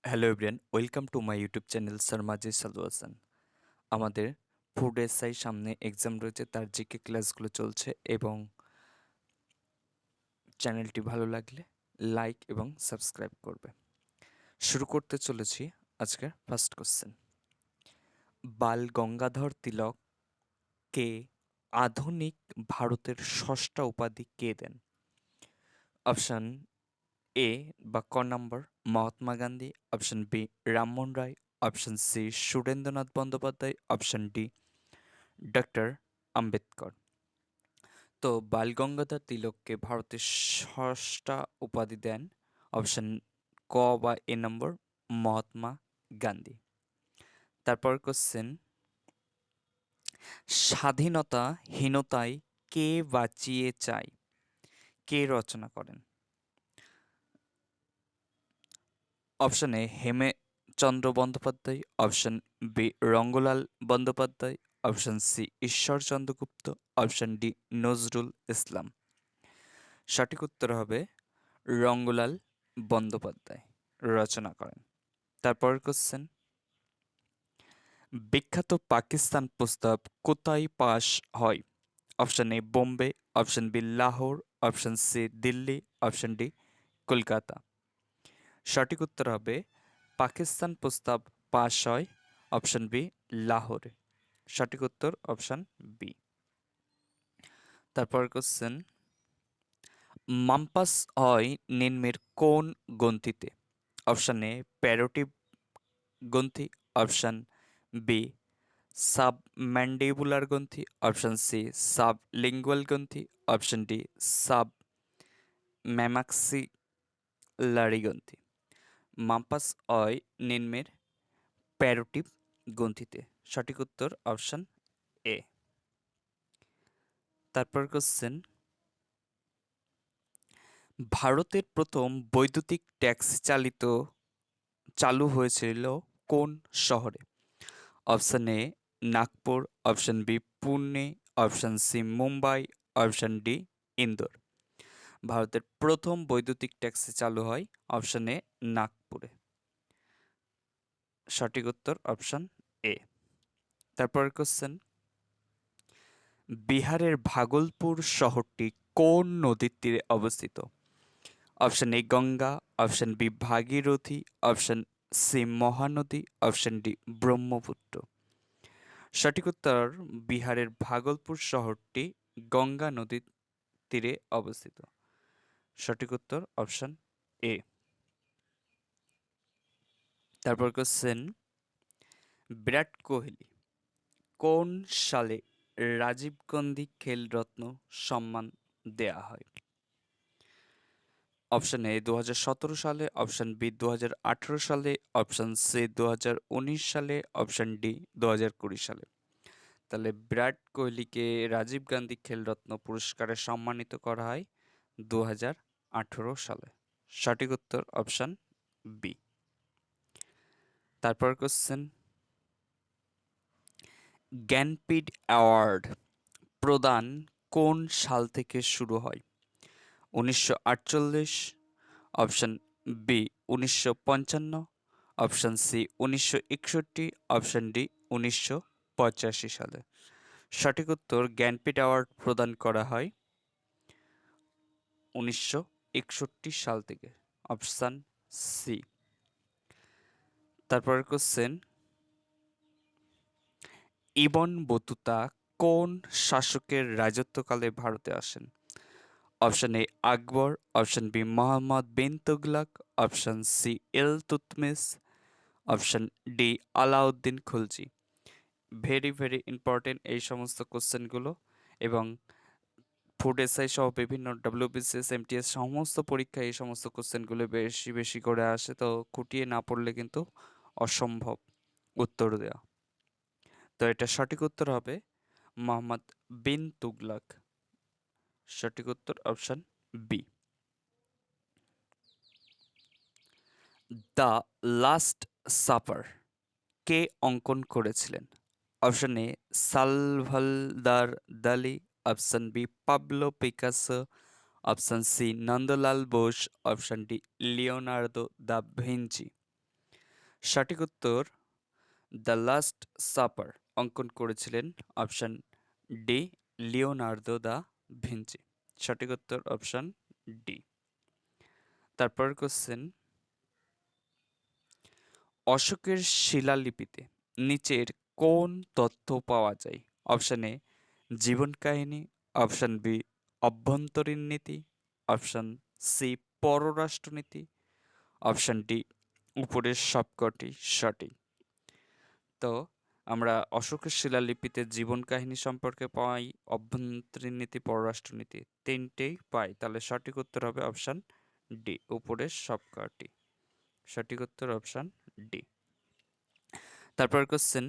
Hello everyone, welcome to my YouTube channel Sharmaji সালওয়াসান। আমাদের food SI সামনে এক্সাম রয়েছে, তার জিকে ক্লাসগুলো চলছে এবং চ্যানেলটি ভালো লাগলে লাইক এবং সাবস্ক্রাইব করবে। শুরু করতে চলেছি আজকের ফার্স্ট কোশ্চেন। বাল গঙ্গাধর তিলককে আধুনিক ভারতের ষষ্ঠ উপাধি কে দেন? অপশান এ বা ক number Mahatma Gandhi, option B Rammohan Roy, option C Surendranath Bandyopadhyay, option D doctor Ambedkar. তো বালগঙ্গাধর তিলককে ভারতের ষষ্ঠা উপাধি দেন অপশন ক বা এ নম্বর মহাত্মা গান্ধী। তারপর কোশ্চেন, স্বাধীনতাহীনতায় কে বাঁচিয়ে চায় কে রচনা করেন? Option A Hemchandra Bandyopadhyay, option B Rangalal Bandyopadhyay, option C Ishwarchandra Gupta, option D Nazrul Islam. সঠিক উত্তর হবে রঙ্গলাল বন্দ্যোপাধ্যায় রচনা করেন। তারপর কোশ্চেন, বিখ্যাত পাকিস্তান প্রস্তাব কোথায় পাশ হয়? Option A Bombay, option B Lahore, option C Delhi, option D Kolkata. সঠিক উত্তর হবে পাকিস্তান প্রস্তাব পাশ হয় অপশন বি লাহোরে। সঠিক উত্তর অপশন বি। তারপর কোশ্চেন, মাম্পাস হয় নিম্নের কোন গ্রন্থিতে? অপশন এ প্যারোটিভ গ্রন্থি, অপশন বি সাবম্যান্ডিবুলার গ্রন্থি, অপশন সি সাবলিঙ্গুয়াল গ্রন্থি, অপশন ডি সাব ম্যামাক্সিলারি গ্রন্থি। মাম্পাস হয় নিম্নের প্যারোটিভ গ্রন্থিতে। সঠিক উত্তর অপশন এ। তারপর কোশ্চেন, ভারতের প্রথম বৈদ্যুতিক ট্যাক্সি চালু হয়েছিল কোন শহরে? Option A Nagpur, option B Pune, option C Mumbai, option D Indore. ভারতের প্রথম বৈদ্যুতিক ট্যাক্সি চালু হয় অপশন এ নাগপুরে। সঠিক উত্তর অপশন এ। তারপর কোশ্চেন, বিহারের ভাগলপুর শহরটি কোন নদীর তীরে অবস্থিত? Option A Ganga, option B Bhagirathi, option C Mahanadi, option D Brahmaputra. সঠিক উত্তর বিহারের ভাগলপুর শহরটি গঙ্গা নদীর তীরে অবস্থিত। সঠিক উত্তর অপশন এ। তারপর কোশ্চেন, বিরাট কোহলি কোন সালে রাজীব গান্ধী খেল রত্ন সম্মান দেয়া হয়? অপশন এ 2017 সালে, অপশন বি 2018 সালে, অপশন সি 2019 সালে, অপশন ডি 2020 সালে। তাহলে বিরাট কোহলিকে রাজীব গান্ধী খেলরত্ন পুরস্কারে সম্মানিত করা হয় 2018 সালে। সঠিক উত্তর অপশন বি। তারপর কোশ্চেন, জ্ঞানপীঠ অ্যাওয়ার্ড প্রদান কোন সাল থেকে শুরু হয়? 1948, option B 1955, option C 1961, option D 1985 সালে। সঠিক উত্তর জ্ঞানপীঠ অ্যাওয়ার্ড প্রদান করা হয় 1961 সাল থেকে, অপশন সি। তারপর কোশ্চেন, ইবন বতুতা কোন শাসকের রাজত্বকালে ভারতে আসেন? Option A Akbar, option B Muhammad bin Tughlaq, option C Iltutmish, option D Alauddin Khilji. Very very important এই সমস্ত কোশ্চেনগুলো, এবং ফুড এসআই সহ বিভিন্ন ডব্লিউবিসিএস এমটিএস সমস্ত পরীক্ষায় এই সমস্ত কোশ্চেনগুলো বেশি বেশি করে আসে, তো খুঁটিয়ে না পড়লে কিন্তু অসম্ভব উত্তর দেওয়া। তো এটা সঠিক উত্তর হবে মোহাম্মদ বিন তুগলক। সঠিক উত্তর option B. The last supper কে অঙ্কন করেছিলেন? Option A Salvador Dali, option B Pablo Picasso, option C Nandalal Bose, option D Leonardo da Vinci. সঠিক উত্তর দ্য লাস্ট সাপার অঙ্কন করেছিলেন option D Leonardo da Vinci. সঠিক উত্তর অপশন ডি। তারপর কোশ্চেন, অশোকের শিলালিপিতে নিচের কোন তথ্য পাওয়া যায়? অপশন এ জীবন কাহিনী, অপশন বি অভ্যন্তরীণ নীতি, অপশন সি পররাষ্ট্রনীতি, অপশন ডি উপরের সবকটি সঠিক। তো আমরা অশোকের শিলালিপিতে জীবন কাহিনী সম্পর্কে পাই, অভ্যন্তরীণ নীতি, পররাষ্ট্রনীতি তিনটেই পাই। তাহলে সঠিক উত্তর হবে অপশন ডি উপরের সবকটি। সঠিক উত্তর অপশন ডি। তারপর কোশ্চেন,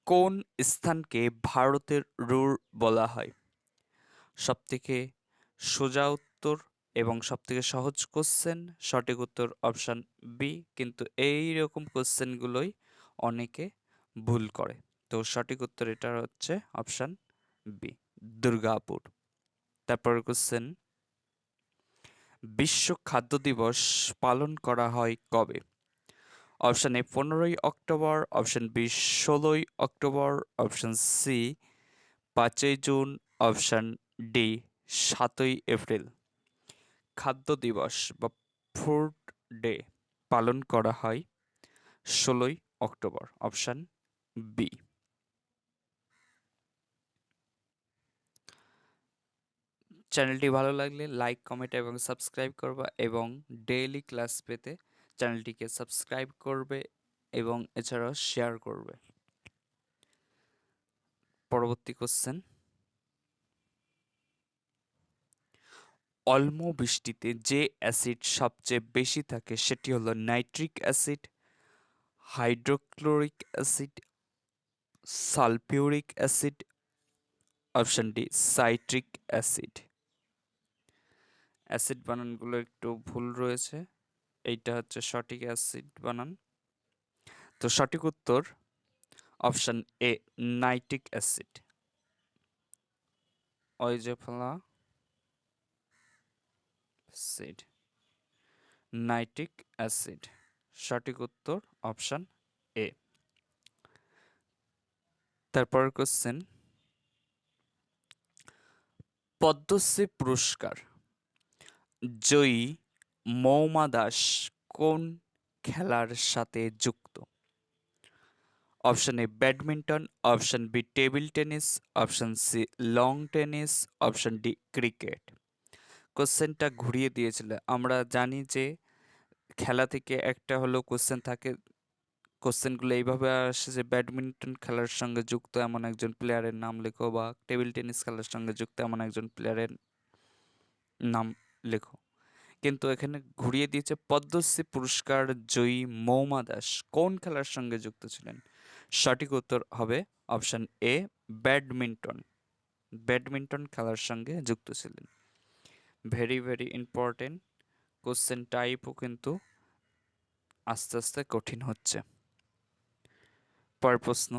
কোন স্থানকে ভারতের রুর বলা হয়? সবথেকে সোজা উত্তর এবং সবথেকে সহজ কোশ্চেন, সঠিক উত্তর অপশন বি। কিন্তু এই রকম কোশ্চেনগুলোই অনেকে ভুল করে। তো সঠিক উত্তর এটা হচ্ছে অপশন বি, দুর্গাপুর। তারপর কোশ্চেন, বিশ্ব খাদ্য দিবস পালন করা হয় কবে? অপশন এ 15ই অক্টোবর, অপশন বি 16ই অক্টোবর, অপশন সি 5ই জুন, অপশন ডি 7ই এপ্রিল। খাদ্য দিবস বা ফুড ডে পালন করা হয় 16ই অক্টোবর, অপশন বি। চ্যানেলটি ভালো লাগলে লাইক, কমেন্ট এবং সাবস্ক্রাইব করবা এবং ডেইলি ক্লাস পেতে চ্যানেলটিকে সাবস্ক্রাইব করবে এবং এছাড়াও শেয়ার করবে। পরবর্তী কোশ্চেন, অম্ল বৃষ্টিতে যে অ্যাসিড সবচেয়ে বেশি থাকে সেটি হলো nitric acid, hydrochloric acid, sulphuric acid, option D citric acid. Acid বানানগুলো একটু ভুল রয়েছে, এইটা হচ্ছে সঠিক অ্যাসিড বানান। তো সঠিক উত্তর অপশন এ নাইট্রিক অ্যাসিড। অয়েজেফলা অ্যাসিড, নাইট্রিক অ্যাসিড। সঠিক উত্তর অপশন এ। তারপর কোশ্চেন, পদ্মশ্রী পুরস্কার জয়ী মৌমা দাস কোন খেলার সাথে যুক্ত? Option A badminton, option B table tennis, option C lawn tennis, option D cricket. কোশ্চেনটা ঘুরিয়ে দিয়েছিল। আমরা জানি যে খেলা থেকে একটা হলো কোশ্চেন থাকে, কোশ্চেনগুলো এইভাবে আসে যে ব্যাডমিন্টন খেলার সঙ্গে যুক্ত এমন একজন প্লেয়ারের নাম লেখো বা টেবিল টেনিস খেলার সঙ্গে যুক্ত এমন একজন প্লেয়ারের নাম লেখো। কিন্তু এখানে ঘুরিয়ে দিয়েছে পদ্মশ্রী পুরস্কার জয়ী মৌমা দাস কোন খেলার সঙ্গে যুক্ত ছিলেন? সঠিক উত্তর হবে অপশন এ ব্যাডমিন্টন। ব্যাডমিন্টন খেলার সঙ্গে যুক্ত ছিলেন। ভেরি ভেরি ইম্পর্টেন্ট কোশ্চেন টাইপও কিন্তু আস্তে আস্তে কঠিন হচ্ছে। পরের প্রশ্ন,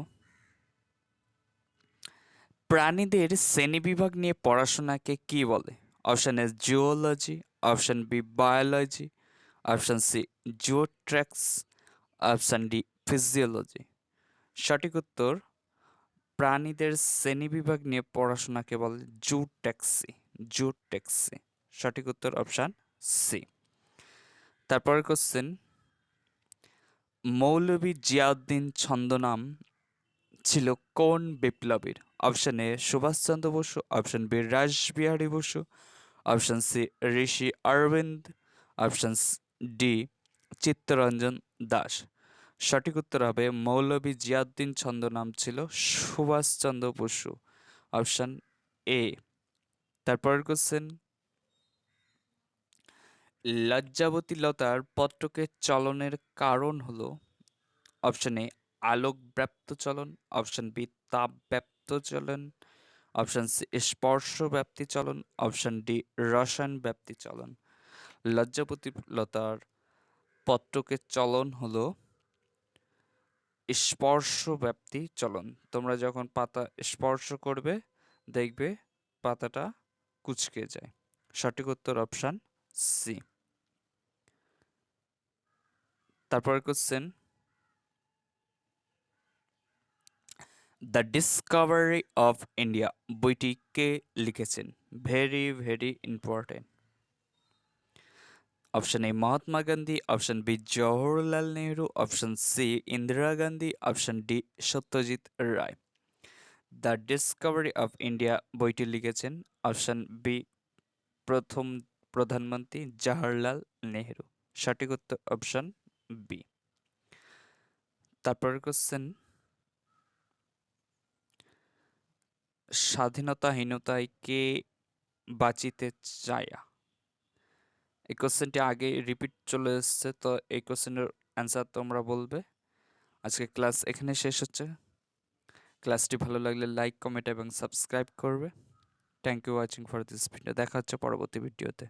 প্রাণীদের শ্রেণীবিভাগ নিয়ে পড়াশোনাকে কি বলে? Option A geology, option B biology, option C জিওট্র্যাক্স, অপশন ডি ফিজিওলজি। সঠিক উত্তর প্রাণীদের শ্রেণীবিভাগ নিয়ে পড়াশোনাকে বলে জুট্যাক্সি। জুট্যাক্সি। সঠিক উত্তর অপশন সি। তারপরের কোশ্চেন, মৌলভী জিয়াউদ্দিন ছদ্মনাম ছিল কোন বিপ্লবীর? Option A Subhashchandra Bose, option B Rashbehari Bose, option C Rishi Aurobindo, option D Chittaranjan Das. সঠিক উত্তর হবে মৌলভী জিয়াউদ্দিন ছদ্মনাম ছিল সুভাষচন্দ্র বসু, অপশন এ। তারপরের কোশ্চেন, লজ্জাবতী লতার পত্রকের চলনের কারণ হলো অপশন এ আলোক ব্যাপ্ত চলন, অপশন বি তাপ ব্যাপ্ত চলন, অপশন সি স্পর্শ ব্যাপ্তি চলন, অপশন ডি রসায়ন ব্যাপ্তি চলন। লজ্জাবতী লতার পত্রকের চলন হলো স্পর্শ ব্যাপ্তি চলন। তোমরা যখন পাতা স্পর্শ করবে দেখবে পাতাটা কুঁচকে যায়। সঠিক উত্তর অপশন সি। তারপর question, the discovery of India বইটি কে লিখেছেন? Very very important. Option A Mahatma Gandhi, option B Jawaharlal Nehru, option C Indira Gandhi, option D Satyajit Ray. The discovery of India বইটি লিখেছেন অপশন বি প্রথম প্রধানমন্ত্রী জওহরলাল নেহরু। সঠিক উত্তর অপশন বি। তারপর কোশ্চেন, স্বাধীনতাহীনতায় কে বাঁচিতে চায়া? এই কোশ্চেনটি আগে রিপিট চলে এসছে, তো এই কোশ্চেনের অ্যান্সার তোমরা বলবে। আজকে ক্লাস এখানে শেষ হচ্ছে। ক্লাসটি ভালো লাগলে লাইক, কমেন্ট এবং সাবস্ক্রাইব করবে। Thank you watching for this video. দেখা হচ্ছে পরবর্তী ভিডিওতে।